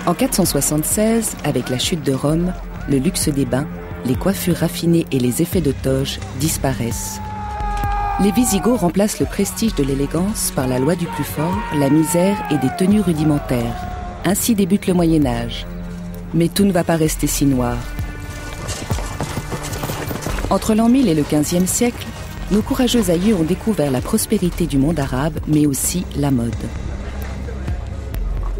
En 476, avec la chute de Rome, le luxe des bains, les coiffures raffinées et les effets de toge disparaissent. Les Wisigoths remplacent le prestige de l'élégance par la loi du plus fort, la misère et des tenues rudimentaires. Ainsi débute le Moyen-Âge. Mais tout ne va pas rester si noir. Entre l'an 1000 et le XVe siècle, nos courageux aïeux ont découvert la prospérité du monde arabe, mais aussi la mode.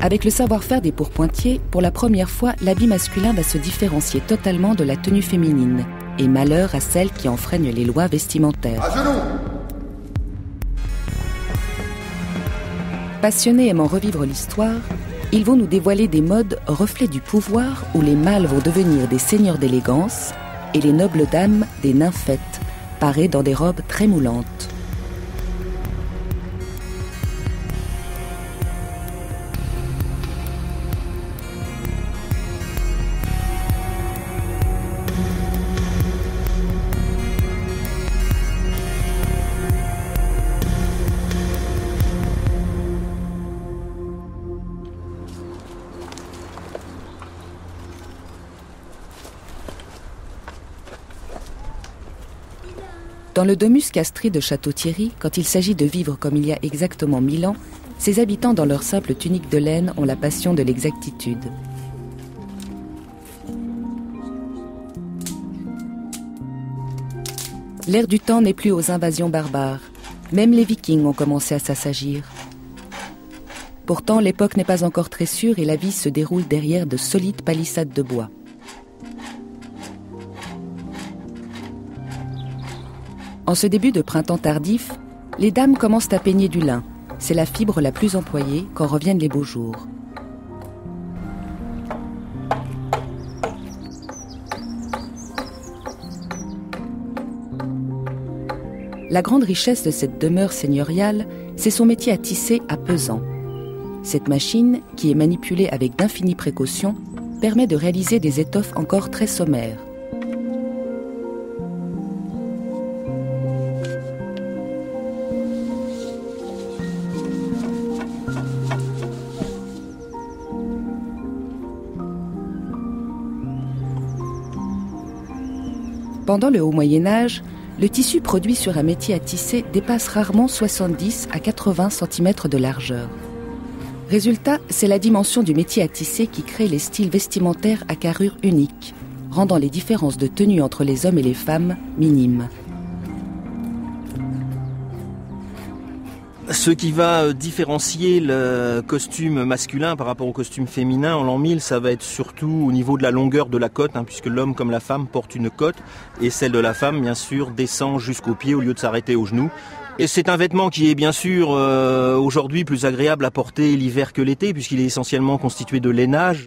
Avec le savoir-faire des pourpointiers, pour la première fois, l'habit masculin va se différencier totalement de la tenue féminine. Et malheur à celles qui enfreignent les lois vestimentaires. À genoux ! Passionnés aimant revivre l'histoire, ils vont nous dévoiler des modes reflets du pouvoir où les mâles vont devenir des seigneurs d'élégance et les nobles dames des nymphètes, parées dans des robes très moulantes. Dans le domus castri de Château-Thierry, quand il s'agit de vivre comme il y a exactement 1000 ans, ses habitants dans leur simple tunique de laine ont la passion de l'exactitude. L'air du temps n'est plus aux invasions barbares. Même les Vikings ont commencé à s'assagir. Pourtant, l'époque n'est pas encore très sûre et la vie se déroule derrière de solides palissades de bois. En ce début de printemps tardif, les dames commencent à peigner du lin. C'est la fibre la plus employée quand reviennent les beaux jours. La grande richesse de cette demeure seigneuriale, c'est son métier à tisser à pesant. Cette machine, qui est manipulée avec d'infinies précautions, permet de réaliser des étoffes encore très sommaires. Pendant le Haut Moyen-Âge, le tissu produit sur un métier à tisser dépasse rarement 70 à 80 cm de largeur. Résultat, c'est la dimension du métier à tisser qui crée les styles vestimentaires à carrure unique, rendant les différences de tenue entre les hommes et les femmes minimes. Ce qui va différencier le costume masculin par rapport au costume féminin en l'an 1000, ça va être surtout au niveau de la longueur de la cotte, puisque l'homme comme la femme porte une cotte, et celle de la femme, bien sûr, descend jusqu'aux pieds au lieu de s'arrêter aux genoux. Et c'est un vêtement qui est bien sûr aujourd'hui plus agréable à porter l'hiver que l'été, puisqu'il est essentiellement constitué de lainage.